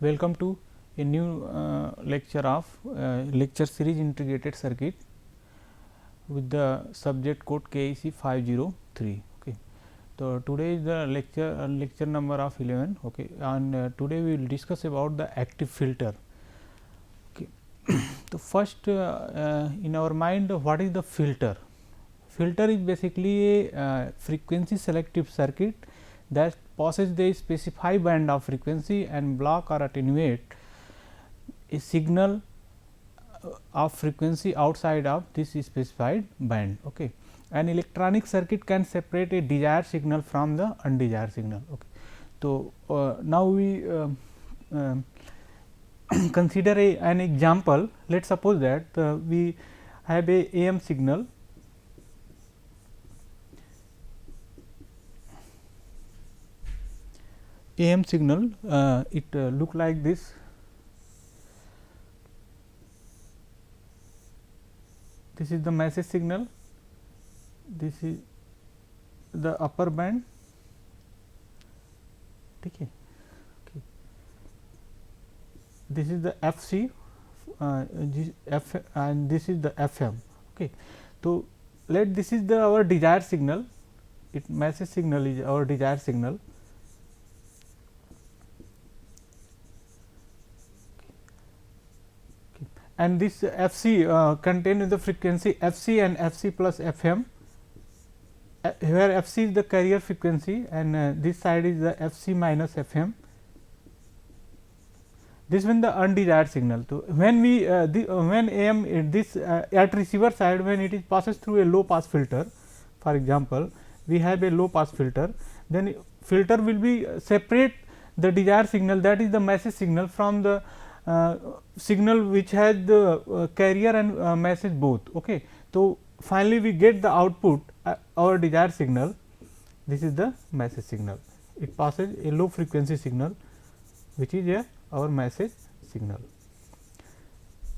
Welcome to a new lecture of lecture series integrated circuit with the subject code KEC 503. Okay. So, today is the lecture number of 11. Okay. And today we will discuss about the active filter. Okay. So, first in our mind, what is the filter? Filter is basically a frequency selective circuit that passes the specified band of frequency and block or attenuate a signal of frequency outside of this specified band. Okay. An electronic circuit can separate a desired signal from the undesired signal. Okay. So, now we consider an example. Let us suppose that we have a AM signal. AM signal, it look like this. This is the message signal, this is the upper band. Okay. This is the FC and this is the FM. Okay. So, let this is the our desired signal, it message signal is our desired signal. And this FC contains the frequency FC and FC plus FM, where FC is the carrier frequency and this side is the FC minus FM. This one the undesired signal. So, when we when AM this at receiver side, when it is passes through a low pass filter, for example, we have a low pass filter, then filter will be separate the desired signal, that is the message signal, from the signal which has the carrier and message both. Okay. So, finally, we get the output our desired signal, this is the message signal, it passes a low frequency signal which is our message signal.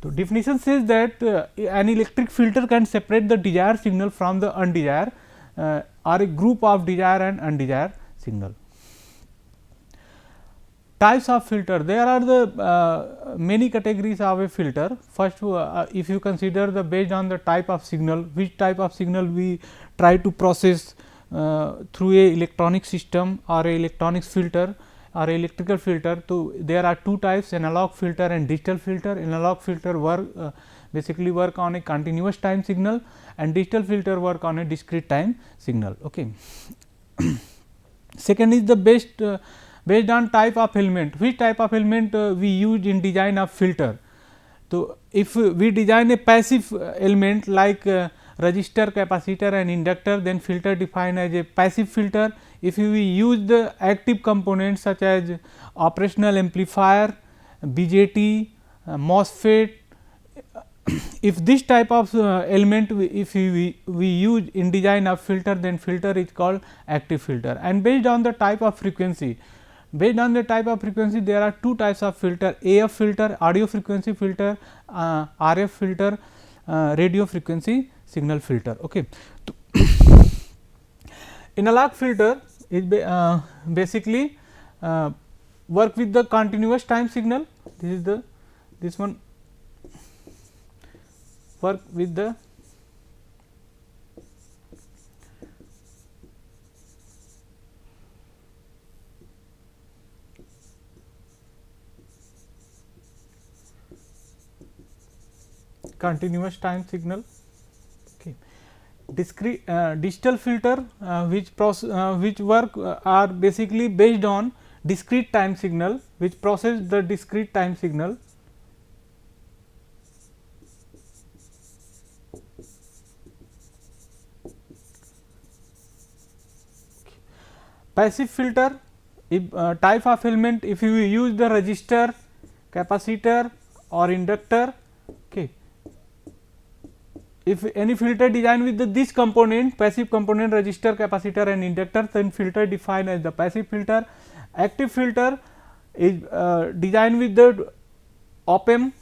So, definition says that an electric filter can separate the desired signal from the undesired or a group of desired and undesired signal. Types of filter, there are the many categories of a filter. First, if you consider the based on the type of signal, which type of signal we try to process through a electronic system or a electronics filter or a electrical filter. So, there are two types, analog filter and digital filter. Analog filter work basically work on a continuous time signal and digital filter work on a discrete time signal. Okay. Second is the based on type of element, which type of element we use in design of filter. So, if we design a passive element like resistor, capacitor and inductor, then filter defined as a passive filter. If we use the active components such as operational amplifier, BJT, MOSFET, if this type of element if we use in design of filter, then filter is called active filter. And based on the type of frequency, there are two types of filter, AF filter, audio frequency filter, RF filter, radio frequency signal filter. Okay. Analog filter is basically work with the continuous time signal. This is the this one work with the continuous time signal. Okay. Discrete digital filter which work are basically based on discrete time signal, which process the discrete time signal. Passive filter, if type of element, if you use the resistor, capacitor or inductor. Okay. If any filter designed with this component, passive component, resistor, capacitor and inductor, then filter defined as the passive filter. Active filter is designed with the op amp,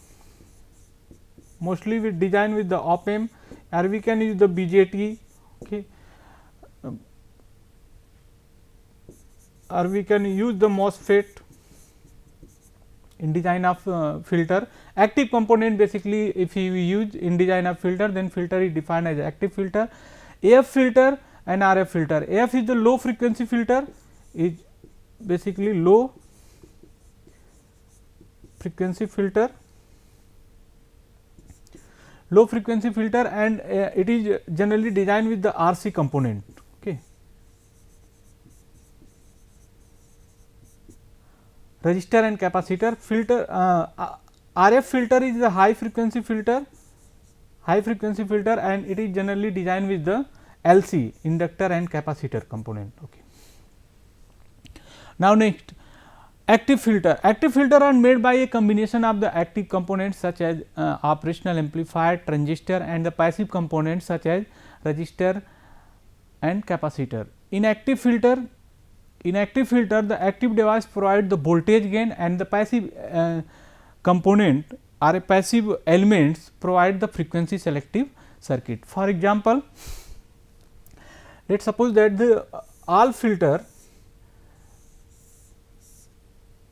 mostly with design with the op amp, or we can use the BJT. Okay. Or we can use the MOSFET. in design of filter. Active component, basically if you use in design of filter, then filter is defined as active filter. AF filter and RF filter. AF is the low frequency filter, is basically low frequency filter, and it is generally designed with the RC component. Okay. Resistor and capacitor. Filter RF filter is the high frequency filter, and it is generally designed with the LC, inductor and capacitor component. Okay. Now, next, active filter. Active filter are made by a combination of the active components such as operational amplifier, transistor, and the passive components such as resistor and capacitor. In active filter, the active device provide the voltage gain, and the passive component or passive elements provide the frequency selective circuit. For example, let us suppose that the all filter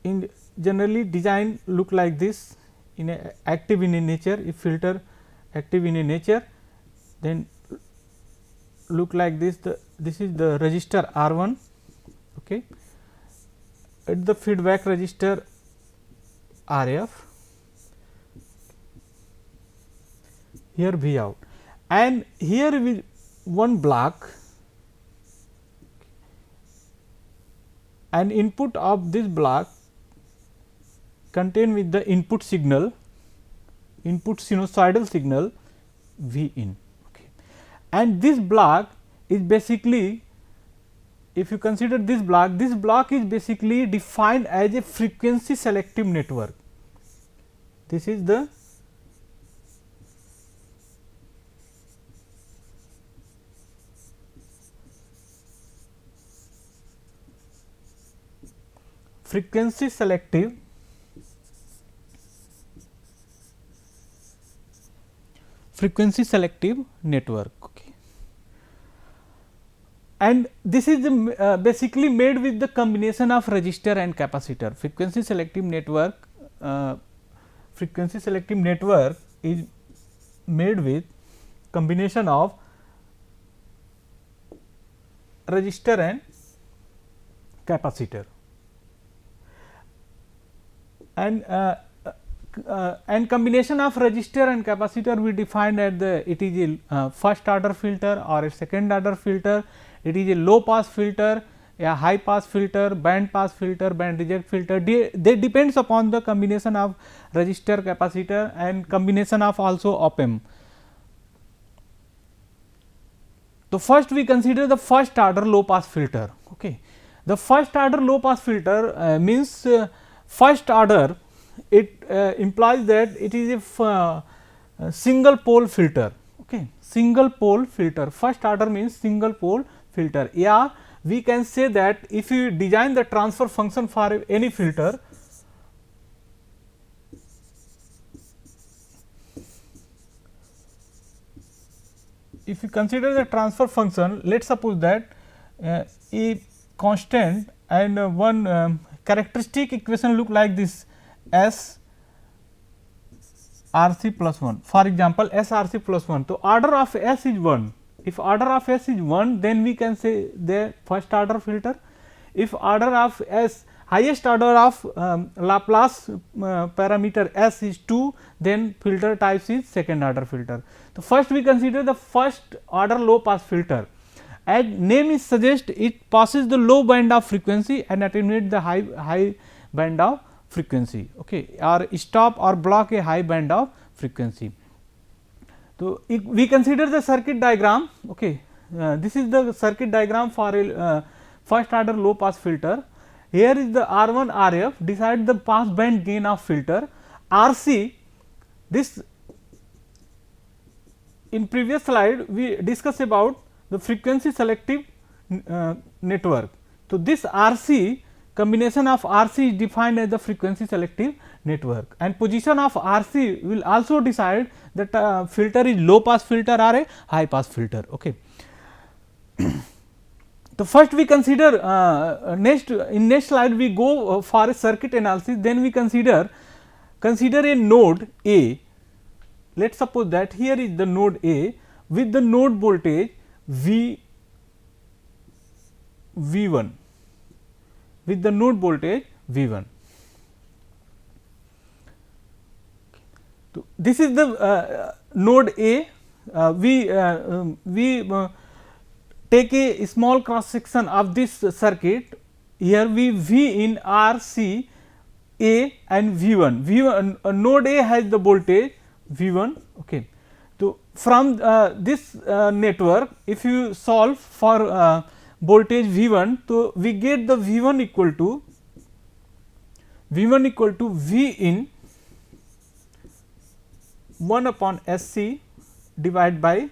in generally design look like this, in a active in a nature. If filter active in a nature, then look like this. This is the resistor R1. Okay. At the feedback resistor RF, here V out, and here with one block, and input of this block contain with the input signal, input sinusoidal signal V in. Okay. And this block is basically, if you consider this block is basically defined as a frequency selective network. This is the frequency selective network. Okay. And this is the basically made with the combination of resistor and capacitor. Frequency selective network is made with combination of resistor and capacitor, and combination of resistor and capacitor we defined at the, it is a first order filter or a second order filter. It is a low pass filter, a high pass filter, band pass filter, band reject filter. They depends upon the combination of resistor, capacitor, and combination of also op amp. So, first we consider the first order low pass filter. Okay. The first order low pass filter means first order, it implies that it is a single pole filter. Okay. Single pole filter, first order means single pole filter. Yeah, we can say that if you design the transfer function for any filter, if you consider the transfer function, let us suppose that a constant and one characteristic equation look like this, S R C plus 1. For example, S R C plus 1. So, order of S is 1. If order of S is 1, then we can say the first order filter. If order of S, highest order of Laplace parameter S is 2, then filter types is second order filter. So, first we consider the first order low pass filter. As name is suggest, it passes the low band of frequency and attenuate the high band of frequency, okay, or stop or block a high band of frequency. So, we consider the circuit diagram. Okay. This is the circuit diagram for a first order low pass filter. Here is the R1 RF, decide the pass band gain of filter. RC, this in previous slide we discussed about the frequency selective network. So, this RC, combination of RC is defined as the frequency selective network, and position of RC will also decide that filter is low pass filter or a high pass filter. Okay. The So, first we consider in next slide we go for a circuit analysis, then we consider a node A. Let us suppose that here is the node A with the node voltage V1, with the node voltage V1. So, this is the node A. We take a small cross section of this circuit. Here we V in R, C, A and V1. V1 node A has the voltage V1. Okay. So, from this network, if you solve for voltage V1, so we get the V1 equal to V in 1 upon S C divided by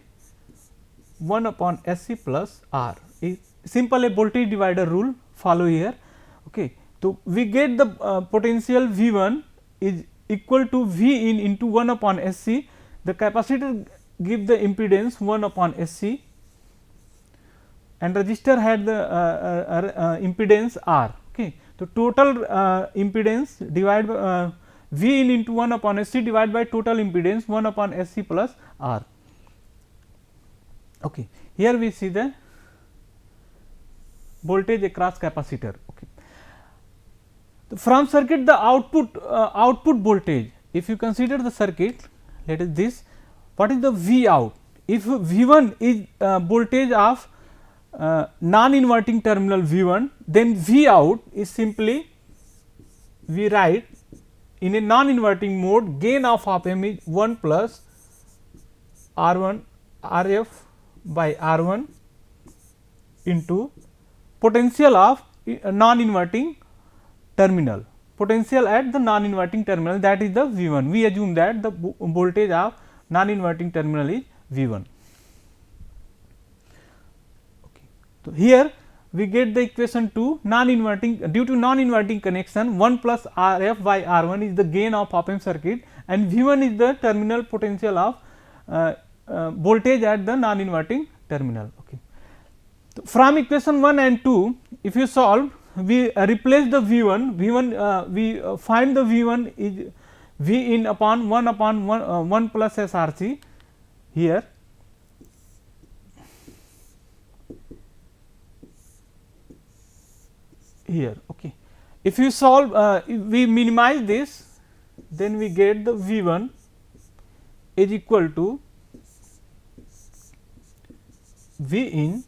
1 upon S C plus R. Simple a voltage divider rule follow here. Okay. So, we get the potential V1 is equal to V in into 1 upon S C. The capacitor give the impedance 1 upon S C and resistor had the impedance R. Okay. So, total impedance divided by V in into 1 upon S C divided by total impedance 1 upon S C plus R. Okay. Here we see the voltage across capacitor. Okay. So, from circuit the output voltage, if you consider the circuit, let us this, what is the V out? If V1 is voltage of non-inverting terminal V1, then V out is simply we write in a non-inverting mode, gain of op amp is 1 plus R1 Rf by R1 into potential of non-inverting terminal, potential at the non-inverting terminal, that is the V1. We assume that the voltage of non-inverting terminal is V1. Okay. So, here we get the equation 2, non-inverting, due to non-inverting connection 1 plus Rf by R1 is the gain of op amp circuit and V1 is the terminal potential of voltage at the non-inverting terminal. Okay. So, from equation 1 and 2, if you solve, we replace the V1, we find the V1 is V in upon 1 upon 1 plus SRC here. Here, okay. If you solve, if we minimize this, then we get the V1 is equal to V in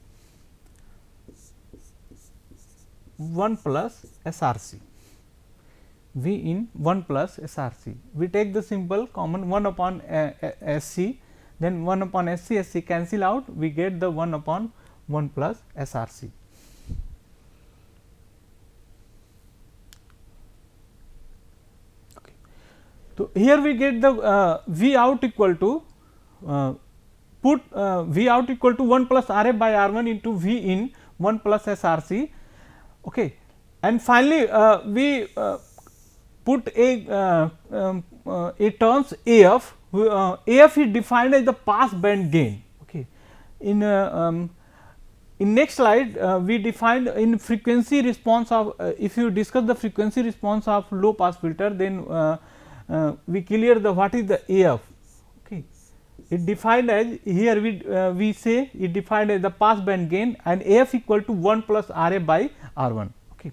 1 plus SRC, V in 1 plus SRC. We take the simple common 1 upon SC, then 1 upon SC cancel out, we get the 1 upon 1 plus SRC. Okay. So, here we get the V out equal to put V out equal to 1 plus Rf by R1 into V in 1 plus SRC. Okay. And finally, we put a terms AF. AF is defined as the pass band gain. Okay. In next slide, we defined in frequency response of if you discuss the frequency response of low pass filter, then we clear the what is the AF. Okay. It defined as here we say it defined as the pass band gain and AF equal to 1 plus Rf by R1. Okay.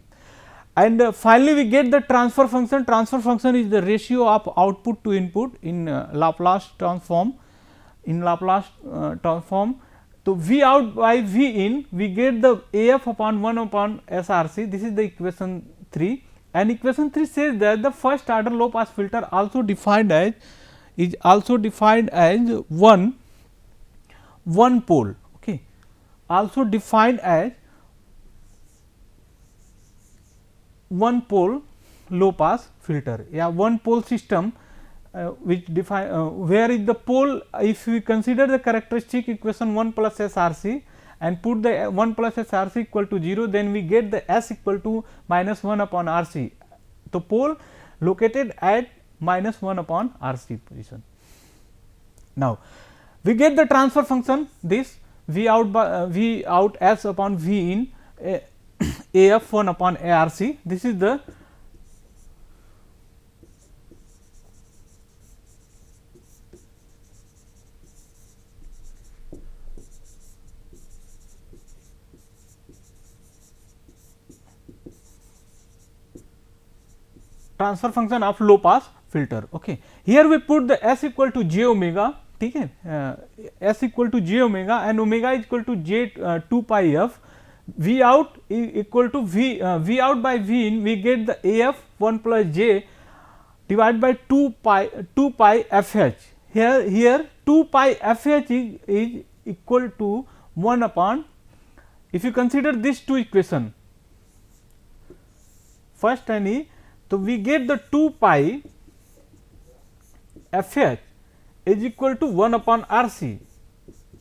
And finally, we get the transfer function. Transfer function is the ratio of output to input in Laplace transform. In Laplace transform, so V out by V in, we get the AF upon 1 upon SRC. This is the equation 3, and equation 3 says that the first order low pass filter also defined as one pole. Okay. Also defined as one pole low pass filter, yeah, one pole system which define where is the pole. If we consider the characteristic equation 1 plus SRC and put the 1 plus SRC equal to 0, then we get the S equal to minus 1 upon RC. The pole located at minus 1 upon RC position. Now, we get the transfer function this V out by V out S upon V in AF 1 upon ARC. This is the transfer function of low pass filter. Okay. Here we put the S equal to j omega, ठीक है, S equal to j omega and omega is equal to j 2 pi f. V out equal to V out by V in, we get the AF 1 plus j divided by 2 pi FH. Here 2 pi FH is equal to 1 upon, if you consider these two equation, first and E, so we get the 2 pi FH is equal to 1 upon RC.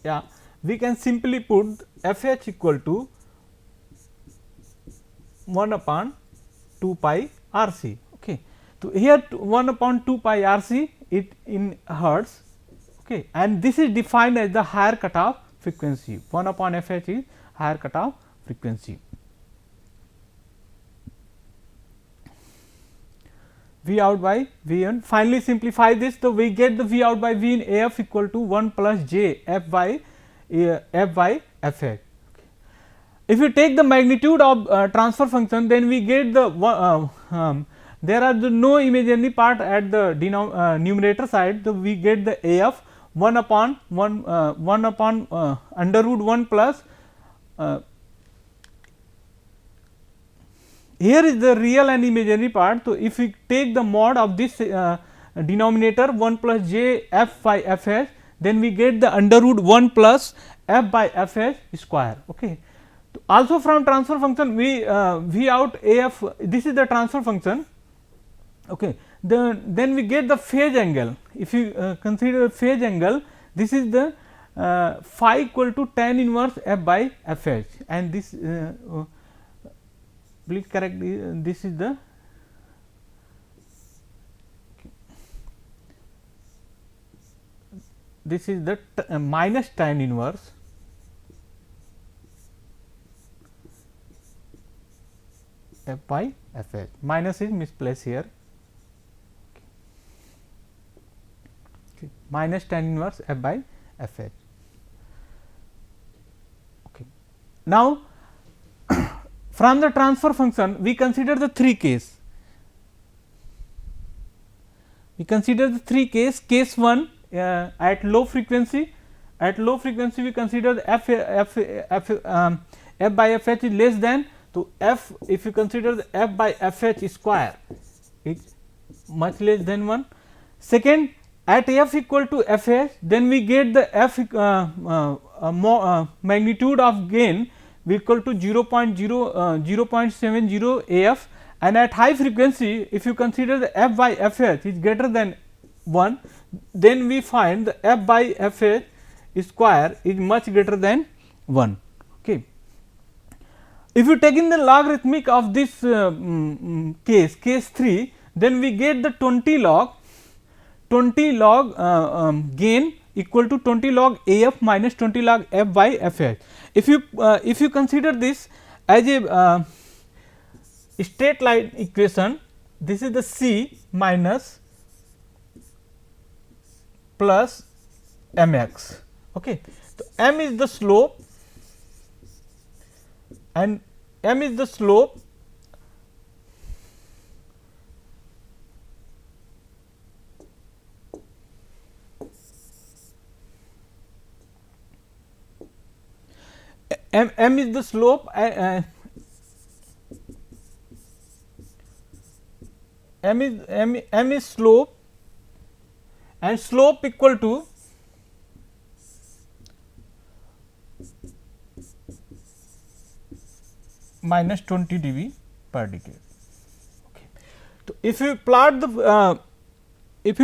Yeah, we can simply put FH equal to 1 upon 2 pi RC. Okay. So, here 1 upon 2 pi RC it in hertz, okay, and this is defined as the higher cutoff frequency. 1 upon FH is higher cutoff frequency. V out by V in. Finally, simplify this, so we get the V out by V in AF equal to 1 plus j F by FH. Okay. If you take the magnitude of transfer function, then we get the there are no imaginary part at the numerator side, so we get the AF 1 upon under root 1 plus here is the real and imaginary part. So, if we take the mod of this denominator 1 plus j f by f h, then we get the under root 1 plus f by f h square. Okay. So, also from transfer function we V out AF, this is the transfer function. Okay. Then we get the phase angle. If you consider phase angle, this is the phi equal to tan inverse f by f h, and this please correct, this is the minus tan inverse f by f h. Minus is misplaced here. Okay. Minus tan inverse f by f h. Okay. Now, from the transfer function we consider the three case. We consider the three case. Case 1 at low frequency. At low frequency we consider the f by f h is less than, so f, if you consider the f by f h square is much less than 1. Second, at f equal to f h, then we get the f magnitude of gain we equal to 0.70 AF, and at high frequency if you consider the f by f h is greater than 1, then we find the f by f h square is much greater than 1. Okay. If you take in the logarithmic of this case 3, then we get the 20 log gain equal to 20 log AF minus 20 log f by fh. If you consider this as a straight line equation, this is the C minus plus mx. Okay. So, m is the slope and m is the slope m is the slope m is slope, and slope equal to minus 20 dB per decade. Okay. So, if you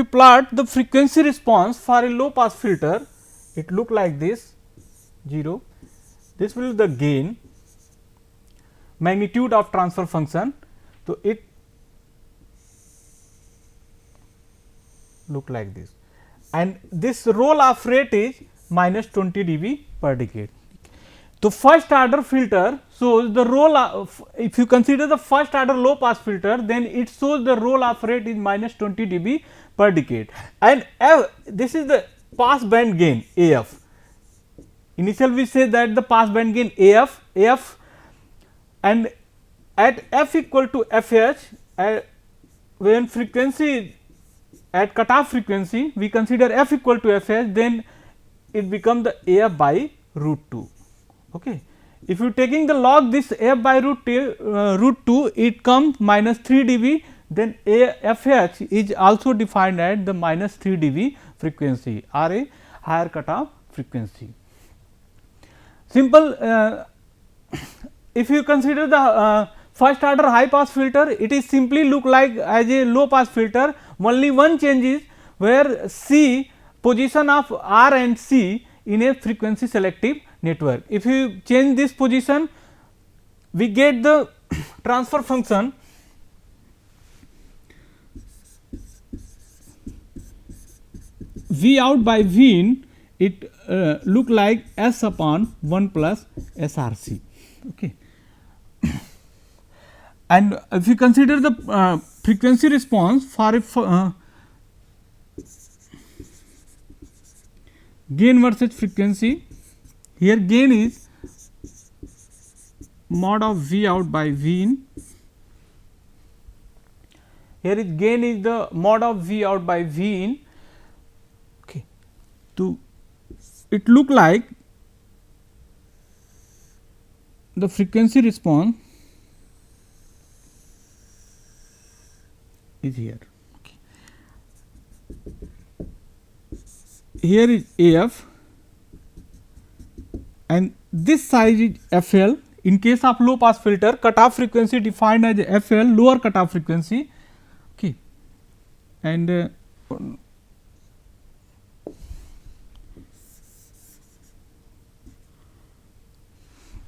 plot the frequency response for a low pass filter, it look like this 0. This will be the gain magnitude of transfer function. So, it look like this, and this roll off rate is minus 20 dB per decade. So, first order filter shows the roll of, if you consider the first order low pass filter, then it shows the roll off rate is minus 20 dB per decade, and this is the pass band gain AF. Initial we say that the pass band gain AF, and at f equal to FH, when frequency at cutoff frequency we consider f equal to FH, then it becomes the AF by root 2. Okay. If you taking the log this AF by root 2, it comes minus 3 dB, then FH is also defined at the minus 3 dB frequency or a higher cutoff frequency. Simple, if you consider the first order high pass filter, it is simply look like as a low pass filter, only one change is where C position of R and C in a frequency selective network. If you change this position, we get the transfer function V out by V in, it look like S upon 1 plus SRC. Okay. And if you consider the frequency response for a gain versus frequency, here gain is mod of V out by V in, here is gain is the mod of V out by V in. Okay. To it look like the frequency response is here. Okay. Here is AF and this size is FL. In case of low pass filter, cutoff frequency defined as FL, lower cutoff frequency. Okay. And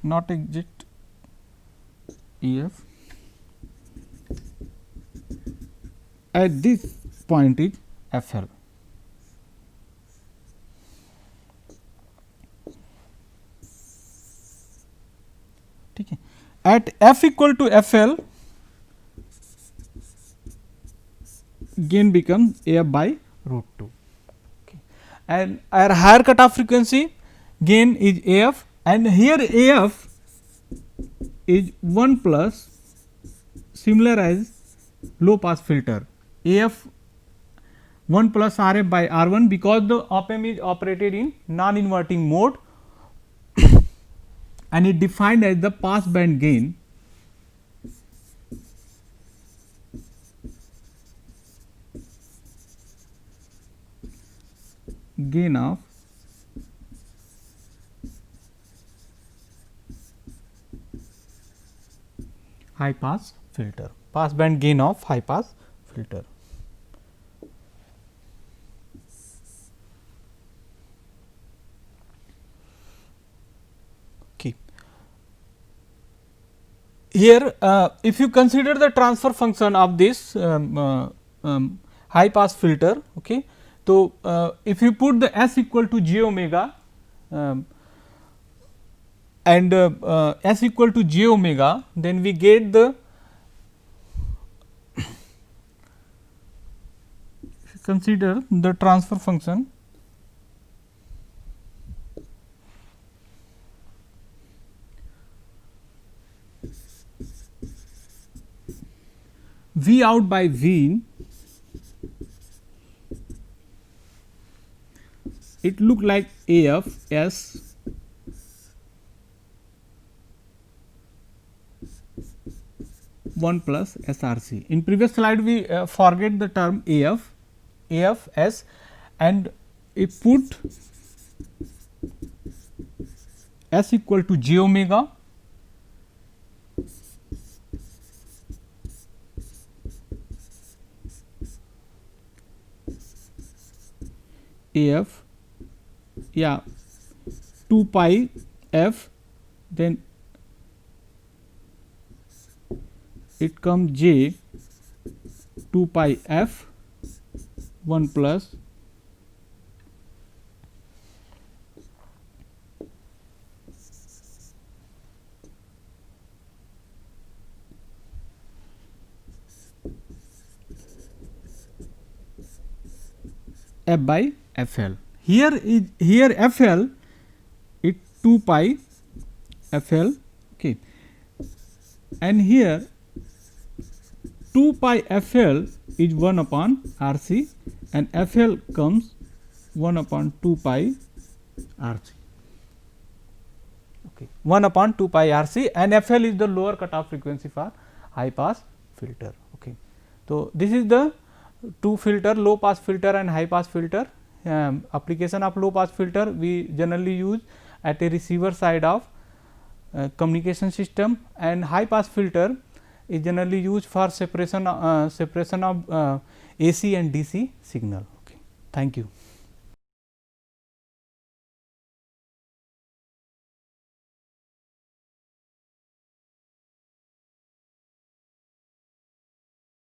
not exact EF at this point is FL. ठीक है. At F equal to FL, gain becomes AF by root 2. Okay. And at higher cutoff frequency, gain is AF, and here AF is 1 plus similar as low pass filter, AF 1 plus RF by R1, because the op amp is operated in non inverting mode and it defined as the pass band gain of high pass filter, pass band gain of high pass filter. Okay. Here if you consider the transfer function of this high pass filter, okay, so if you put the S equal to j omega and S equal to j omega, then we get the consider the transfer function V out by V in, it look like AF S one plus SRC. In previous slide we forget the term AF S, and if put S equal to j omega AF, yeah, 2 pi F, then it comes j 2 pi F 1 plus f by FL. Here FL is 2 pi FL, okay, and here 2 pi FL is 1 upon RC, and FL comes 1 upon 2 pi RC. Okay, 1 upon 2 pi RC, and FL is the lower cutoff frequency for high pass filter. Okay. So, this is the two filter, low pass filter and high pass filter. Application of low pass filter we generally use at a receiver side of communication system, and high pass filter is generally used for separation of AC and DC signal. Okay. Thank you.